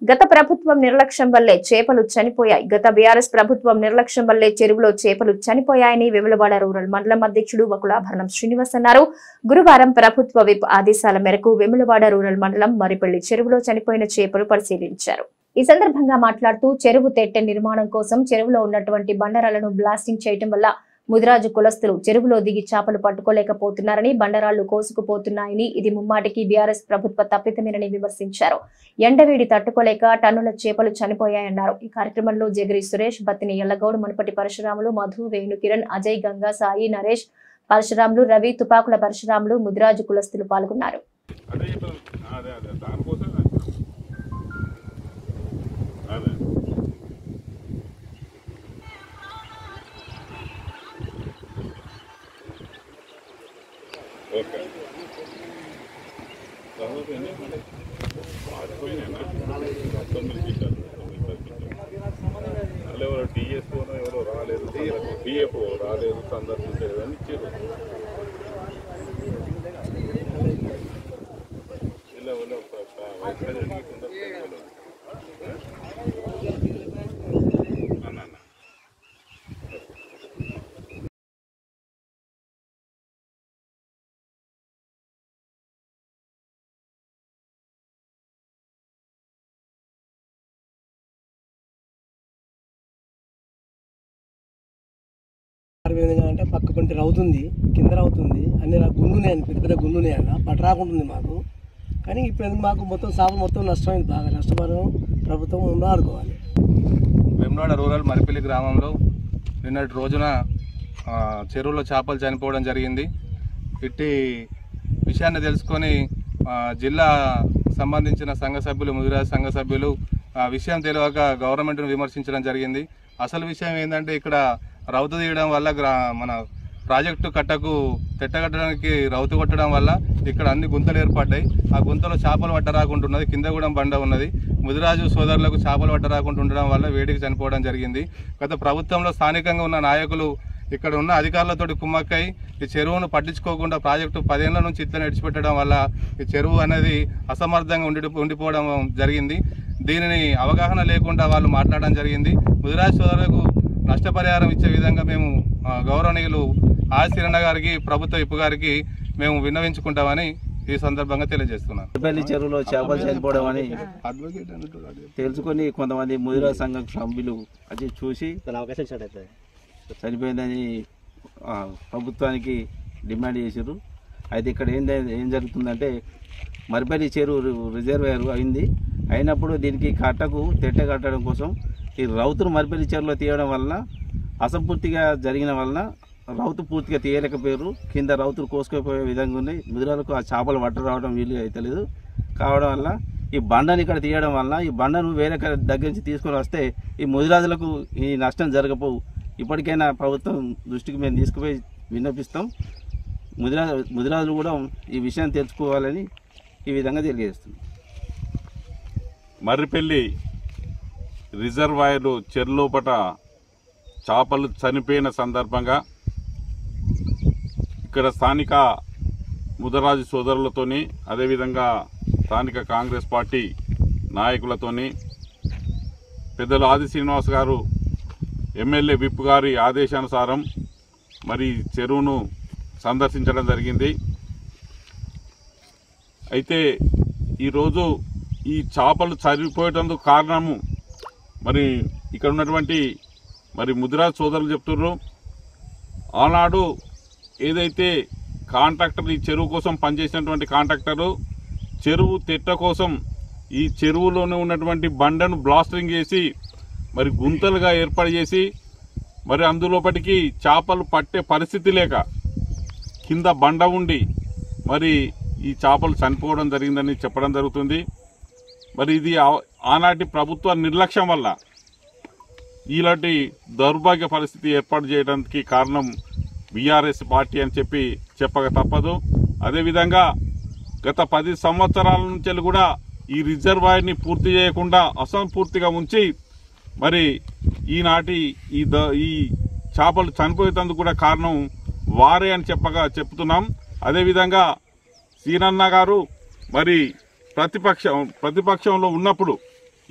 గత ప్రభుత్వం నిర్లక్ష్యం వల్లే చేపలు చనిపోయాయి. గత బీఆర్ఎస్ ప్రభుత్వం నిర్లక్ష్యం వల్లే చెరువులో చేపలు చనిపోయాయని వేములవాడ రూరల్ మండలం అధ్యక్షుడు వకులాభరణం శ్రీనివాస్ అన్నారు. గురువారం ప్రభుత్వ విప్ ఆదేశాల మేరకు వేములవాడ రూరల్ మండలం మరిపల్లి చెరువులో చనిపోయిన చేపలు పరిశీలించారు. ఈ సందర్భంగా మాట్లాడుతూ చెరువు తెట్టె నిర్మాణం కోసం చెరువులో ఉన్నటువంటి బండరాలను బ్లాస్టింగ్ చేయడం వల్ల ముదిరాజు కులస్తులు చెరువులో దిగి చేపలు పట్టుకోలేకపోతున్నారని, బండరాళ్లు కోసుకుపోతున్నాయని, ఇది ముమ్మాటికి బీఆర్ఎస్ ప్రభుత్వ తప్పిదమేనని విమర్శించారు. ఎండవేడి తట్టుకోలేక టన్నుల చేపలు చనిపోయాయన్నారు. ఈ కార్యక్రమంలో జగరి సురేష్, బత్తిని ఎల్లగౌడ్, మునపటి పరశురాములు, మధు, వేణు కిరణ్, అజయ్, గంగా, సాయి, నరేష్, పరశురాములు, రవి, తుపాకుల పరశురాములు, ముదిరాజు కులస్తులు పాల్గొన్నారు. ఎవరో టీఎస్ఓ ఎవరో రాలేదు, డిఎఫ్ఓ రాలేదు, సందర్శించలేదని ఇచ్చారు. ఇలా అంటే పక్క పంటి రవుతుంది, కింద రవుతుంది, అన్ని గుండున్నాయండి, పెద్ద పెద్ద గుండున్నాయన్న పట్టరాకుంటుంది మాకు. కానీ ఇప్పుడు మాకు మొత్తం సాగు మొత్తం నష్టమైంది, బాగా నష్టపరం ప్రభుత్వం ముందు ఆడుకోవాలి. వేములవాడ రూరల్ మరిపల్లి గ్రామంలో నిన్నటి రోజున చెరువులో చేపలు చనిపోవడం జరిగింది. ఇట్టి విషయాన్ని తెలుసుకొని జిల్లా సంబంధించిన సంఘ సభ్యులు, ముదిరాజు సంఘ సభ్యులు విషయం తెలియక గవర్నమెంట్ను విమర్శించడం జరిగింది. అసలు విషయం ఏంటంటే ఇక్కడ రౌతు తీయడం వల్ల మన ప్రాజెక్టు కట్టకు తెట్టగట్టడానికి రౌతు కొట్టడం వల్ల ఇక్కడ అన్ని గుంతలు ఏర్పడ్డాయి. ఆ గుంతలో చేపలు పట్టరాకుంటున్నది, కింద కూడా బండ ఉన్నది. ముదిరాజు సోదరులకు చేపలు పట్టరాకుండా ఉండడం వల్ల వేడికి చనిపోవడం జరిగింది. గత ప్రభుత్వంలో స్థానికంగా ఉన్న నాయకులు ఇక్కడ ఉన్న అధికారులతోటి కుమ్మక్కై ఈ చెరువును పట్టించుకోకుండా ప్రాజెక్టు 10 ఏళ్ల నుంచి ఇట్లా నడిచిపెట్టడం వల్ల ఈ చెరువు అనేది అసమర్థంగా ఉండిపోవడం జరిగింది. దీనిని అవగాహన లేకుండా వాళ్ళు మాట్లాడడం జరిగింది. ముదిరాజు సోదరులకు నష్టపరిహారం ఇచ్చే విధంగా మేము గౌరవనీయులు ఆశీరణ గారికి, ప్రభుత్వ విప్ గారికి మేము విన్నవించుకుంటామని ఈ సందర్భంగా తెలియజేస్తున్నాను. మరిపల్లి చెరువులో చేపలు చనిపోవడం అని తెలుసుకొని కొంతమంది ముదిరాజు సంఘం సభ్యులు అది చూసి చనిపోయిందని ప్రభుత్వానికి డిమాండ్ చేశారు. అయితే ఇక్కడ ఏం జరుగుతుందంటే మరిపల్లి చెరువు రిజర్వాయర్ అయింది. అయినప్పుడు దీనికి తెట్ట కట్టడం కోసం ఈ రౌతును మరిపల్లి చెరువులో తీయడం వలన అసంపూర్తిగా జరిగిన వలన రౌతు పూర్తిగా తీయలేకపోయారు. కింద రౌతులు కోసుకుపోయే విధంగా ఉన్నాయి. ముదిరాలకు ఆ చేపలు పట్ట రావడం వీలు అయితలేదు. కావడం వల్ల ఈ బండని ఇక్కడ తీయడం వలన ఈ బండను వేరే దగ్గర నుంచి తీసుకొని వస్తే ఈ ముదిరాజులకు ఈ నష్టం జరగపోవు. ఇప్పటికైనా ప్రభుత్వం దృష్టికి మేము తీసుకుపోయి విన్నపిస్తాం. ముదిరాజులు కూడా ఈ విషయాన్ని తెలుసుకోవాలని ఈ విధంగా తెలియజేస్తున్నాం. మర్రిపల్లి రిజర్వాయర్ చెరులోపట చేపలు చనిపోయిన సందర్భంగా ఇక్కడ స్థానిక ముదిరాజు సోదరులతోని, అదేవిధంగా స్థానిక కాంగ్రెస్ పార్టీ నాయకులతోని, పెద్దలు ఆది శ్రీనివాస్ గారు ఎమ్మెల్యే విప్ గారి ఆదేశానుసారం మరి చెరువును సందర్శించడం జరిగింది. అయితే ఈరోజు ఈ చేపలు చనిపోయేటందుకు కారణము మరి ఇక్కడ ఉన్నటువంటి మరి ముదిరాజు సోదరులు చెప్తున్నారు. ఆనాడు ఏదైతే కాంట్రాక్టర్ ఈ చెరువు కోసం పనిచేసినటువంటి కాంట్రాక్టరు చెరువు తెట్ట కోసం ఈ చెరువులోనే ఉన్నటువంటి బండను బ్లాస్టింగ్ చేసి మరి గుంతలుగా ఏర్పాటు చేసి మరి అందులోపటికి చేపలు పట్టే పరిస్థితి లేక కింద బండ ఉండి మరి ఈ చేపలు చనిపోవడం జరిగిందని చెప్పడం జరుగుతుంది. మరి ఇది ఆనాటి ప్రభుత్వ నిర్లక్ష్యం వల్ల ఇలాంటి దౌర్భాగ్య పరిస్థితి ఏర్పాటు చేయడానికి కారణం బీఆర్ఎస్ పార్టీ అని చెప్పక తప్పదు. అదేవిధంగా గత 10 సంవత్సరాల నుంచి కూడా ఈ రిజర్వాయర్ని పూర్తి చేయకుండా అసంపూర్తిగా ఉంచి మరి ఈనాటి ఈ చేపలు చనిపోయేందుకు కూడా కారణం వారే అని చెప్తున్నాం. అదేవిధంగా సీనన్న గారు మరి ప్రతిపక్షంలో ఉన్నప్పుడు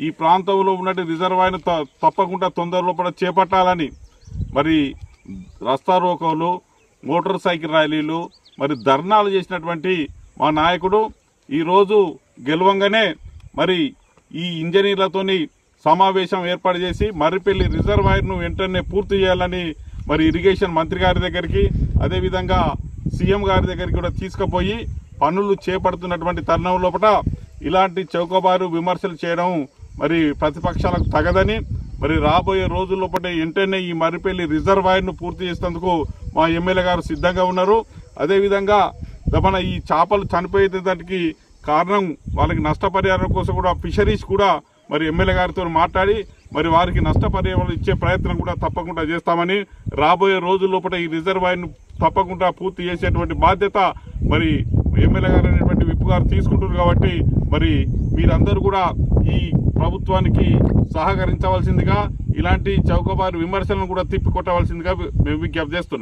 ఈ ప్రాంతంలో ఉన్నట్టు రిజర్వాయర్ను తప్పకుండా తొందరలోపల చేపట్టాలని మరి రస్తా రోకోలు, మోటార్ సైకిల్ ర్యాలీలు, మరి ధర్నాలు చేసినటువంటి మా నాయకుడు ఈరోజు గెలవంగానే మరి ఈ ఇంజనీర్లతోని సమావేశం ఏర్పాటు చేసి మర్రిపల్లి రిజర్వాయర్ను వెంటనే పూర్తి చేయాలని మరి ఇరిగేషన్ మంత్రి గారి దగ్గరికి, అదేవిధంగా సీఎం గారి దగ్గరికి కూడా తీసుకుపోయి పనులు చేపడుతున్నటువంటి తరుణం లోపల ఇలాంటి చౌకబారు విమర్శలు చేయడం మరి ప్రతిపక్షాలకు తగదని, మరి రాబోయే రోజుల్లోపటే వెంటనే ఈ మర్రిపల్లి రిజర్వాయర్ను పూర్తి చేసేందుకు మా ఎమ్మెల్యే గారు సిద్ధంగా ఉన్నారు. అదేవిధంగా మన ఈ చేపలు చనిపోయేదానికి కారణం వాళ్ళకి నష్టపరిహారం కోసం కూడా ఫిషరీస్ కూడా మరి ఎమ్మెల్యే గారితో మాట్లాడి మరి వారికి నష్టపరిహారం ఇచ్చే ప్రయత్నం కూడా తప్పకుండా చేస్తామని, రాబోయే రోజుల్లోపట ఈ రిజర్వాయర్ను తప్పకుండా పూర్తి చేసేటువంటి బాధ్యత మరి ఎమ్మెల్యే గారు అనేటువంటి విప్ గారు తీసుకుంటున్నారు. కాబట్టి మరి మీరందరూ కూడా ఈ ప్రభుత్వానికి సహకరించవలసిందిగా, ఇలాంటి చౌకబారు విమర్శలను కూడా తిప్పికొట్టవలసిందిగా మేము విజ్ఞప్తి చేస్తున్నాం.